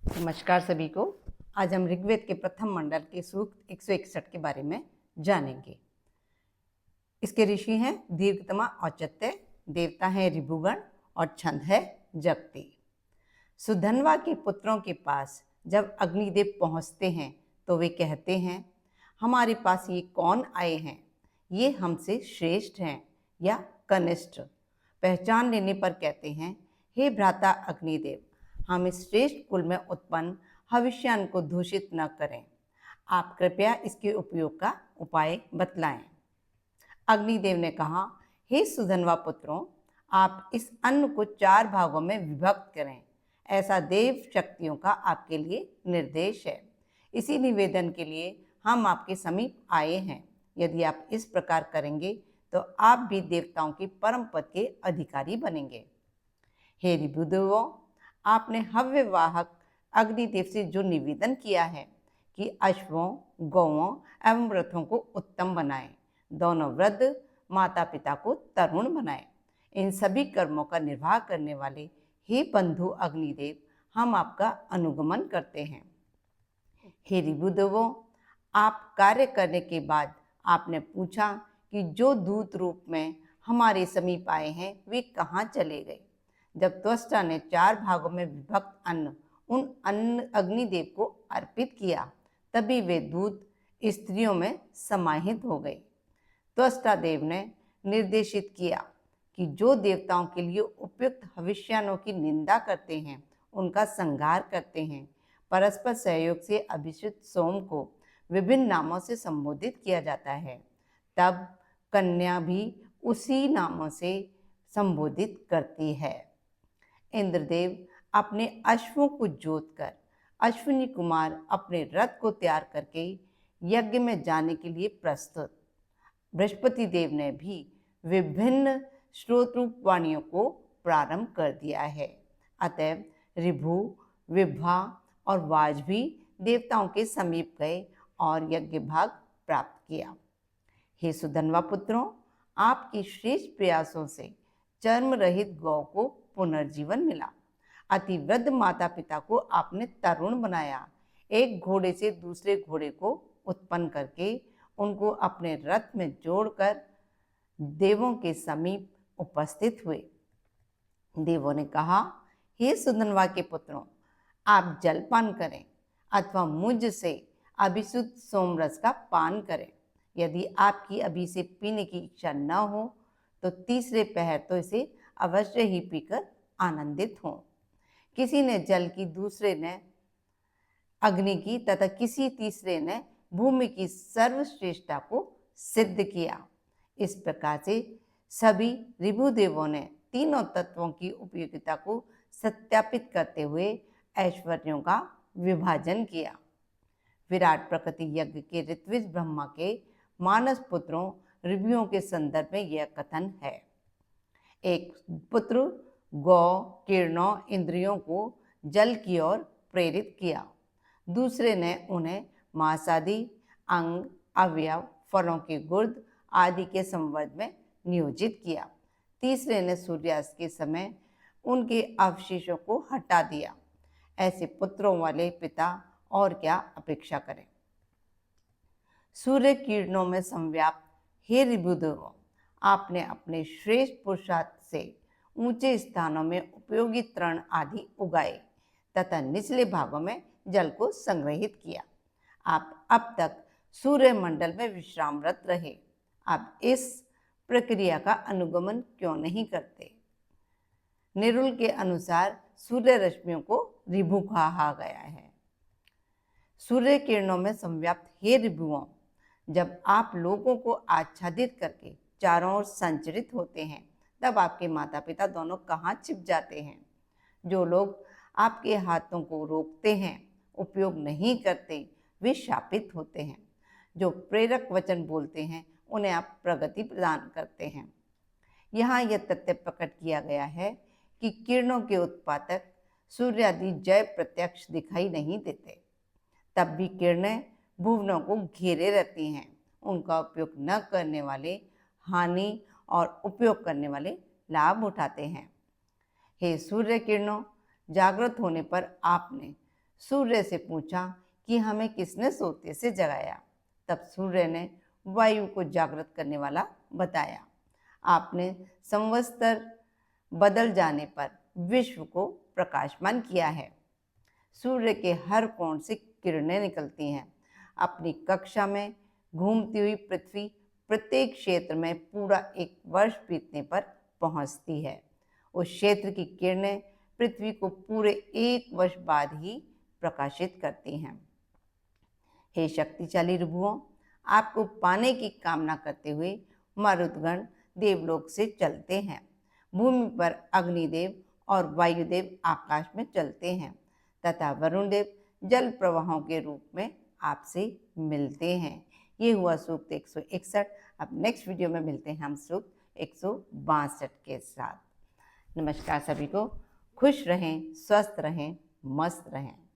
नमस्कार सभी को। आज हम ऋग्वेद के प्रथम मंडल के सूक्त 161 के बारे में जानेंगे। इसके ऋषि हैं दीर्घतमा औचित्य, देवता हैं ऋभुगण और छंद है जगति। सुधन्वा के पुत्रों के पास जब अग्निदेव पहुंचते हैं तो वे कहते हैं, हमारे पास ये कौन आए हैं? ये हमसे श्रेष्ठ हैं या कनिष्ठ? पहचान लेने पर कहते हैं, हे भ्राता अग्निदेव, हम इस श्रेष्ठ कुल में उत्पन्न हविष्यान को दूषित न करें। आप कृपया इसके उपयोग का उपाय बतलाएं। अग्निदेव ने कहा, हे सुधन्वा पुत्रों, आप इस अन्न को 4 भागों में विभक्त करें। ऐसा देव शक्तियों का आपके लिए निर्देश है। इसी निवेदन के लिए हम आपके समीप आए हैं। यदि आप इस प्रकार करेंगे तो आप भी देवताओं की परम पद के अधिकारी बनेंगे। हे ऋभुदेवों, आपने हव्यवाहक अग्निदेव से जो निवेदन किया है कि अश्वों, गौओं एवं रथों को उत्तम बनाएं, दोनों वृद्ध माता पिता को तरुण बनाएं, इन सभी कर्मों का निर्वाह करने वाले हे बंधु अग्निदेव, हम आपका अनुगमन करते हैं। हे ऋभुदेवों, आप कार्य करने के बाद आपने पूछा कि जो दूत रूप में हमारे समीप आए हैं वे कहाँ चले गए। जब त्वष्टा ने 4 भागों में विभक्त अन्न उन अग्निदेव को अर्पित किया, तभी वे दूत स्त्रियों में समाहित हो गए। त्वष्टा देव ने निर्देशित किया कि जो देवताओं के लिए उपयुक्त हविष्यानों की निंदा करते हैं, उनका संहार करते हैं। परस्पर सहयोग से अभिषिक्त सोम को विभिन्न नामों से संबोधित किया जाता है। तब कन्या भी उसी नामों से संबोधित करती है। इंद्रदेव अपने अश्वों को जोतकर, अश्विनी कुमार अपने रथ को तैयार करके यज्ञ में जाने के लिए प्रस्तुत। बृहस्पति देव ने भी विभिन्न श्रोतरूप वाणियों को प्रारंभ कर दिया है। अतएव ऋभु, विभा और वाज भी देवताओं के समीप गए और यज्ञ भाग प्राप्त किया। हे सुधन्वा पुत्रों, आपके श्रेष्ठ प्रयासों से चर्म रहित गौ को पुनर्जीवन मिला। अति वृद्ध माता पिता को आपने तरुण बनाया। एक घोड़े से दूसरे घोड़े को उत्पन्न करके उनको अपने रथ में जोड़कर देवों के समीप उपस्थित हुए। देवों ने कहा, हे सुधन्वा के पुत्रों, आप जलपान करें अथवा मुझ से अभिशुद्ध सोमरस का पान करें। यदि आपकी अभी से पीने की इच्छा न हो तो तीसरे पहर तो इसे अवश्य ही पीकर आनंदित हों। किसी ने जल की, दूसरे ने अग्नि की तथा किसी तीसरे ने भूमि की सर्वश्रेष्ठता को सिद्ध किया। इस प्रकार से सभी ऋभुदेवों ने तीनों तत्वों की उपयोगिता को सत्यापित करते हुए ऐश्वर्यों का विभाजन किया। विराट प्रकृति यज्ञ के ऋत्विज ब्रह्मा के मानस पुत्रों ऋभुओं के संदर्भ में यह कथन है। एक पुत्र गौ, किरणों, इंद्रियों को जल की ओर प्रेरित किया। दूसरे ने उन्हें मांसादि, अंग, अवयव, फलों के गुर्द आदि के संवर्ध में नियोजित किया। तीसरे ने सूर्यास्त के समय उनके अवशेषों को हटा दिया। ऐसे पुत्रों वाले पिता और क्या अपेक्षा करें। सूर्य किरणों में संव्याप्त हे ऋभुदेवों, आपने अपने श्रेष्ठ पुरुषार्थ से ऊंचे स्थानों में उपयोगी तृण आदि उगाए तथा निचले भागों में जल को संग्रहित किया। आप अब तक सूर्य मंडल में विश्रामरत रहे। आप इस प्रक्रिया का अनुगमन क्यों नहीं करते? निरुल के अनुसार सूर्य रश्मियों को ऋभु कहा गया है। सूर्य किरणों में संव्याप्त हे ऋभुओं, जब आप लोगों को आच्छादित करके चारों ओर संचरित होते हैं, तब आपके माता पिता दोनों कहाँ छिप जाते हैं? जो लोग आपके हाथों को रोकते हैं, उपयोग नहीं करते, वे शापित होते हैं। जो प्रेरक वचन बोलते हैं, उन्हें आप प्रगति प्रदान करते हैं। यहाँ यह तथ्य प्रकट किया गया है कि किरणों के उत्पादक सूर्य आदि जय प्रत्यक्ष दिखाई नहीं देते, तब भी किरणें भुवनों को घेरे रहती हैं। उनका उपयोग न करने वाले हानि और उपयोग करने वाले लाभ उठाते हैं। हे सूर्य किरणों, जागृत होने पर आपने सूर्य से पूछा कि हमें किसने सोते से जगाया। तब सूर्य ने वायु को जागृत करने वाला बताया। आपने संवत्सर बदल जाने पर विश्व को प्रकाशमान किया है। सूर्य के हर कोण से किरणें निकलती हैं। अपनी कक्षा में घूमती हुई पृथ्वी प्रत्येक क्षेत्र में पूरा एक वर्ष बीतने पर पहुंचती है। उस क्षेत्र की किरणें पृथ्वी को पूरे एक वर्ष बाद ही प्रकाशित करती हैं। हे शक्तिशाली रिभुओं, आपको पाने की कामना करते हुए मरुदगण देवलोक से चलते हैं। भूमि पर अग्निदेव और वायुदेव आकाश में चलते हैं तथा वरुण देव जल प्रवाहों के रूप में आपसे मिलते हैं। ये हुआ सूक्त 161। अब नेक्स्ट वीडियो में मिलते हैं हम सूक्त 162 के साथ। नमस्कार सभी को। खुश रहें, स्वस्थ रहें, मस्त रहें।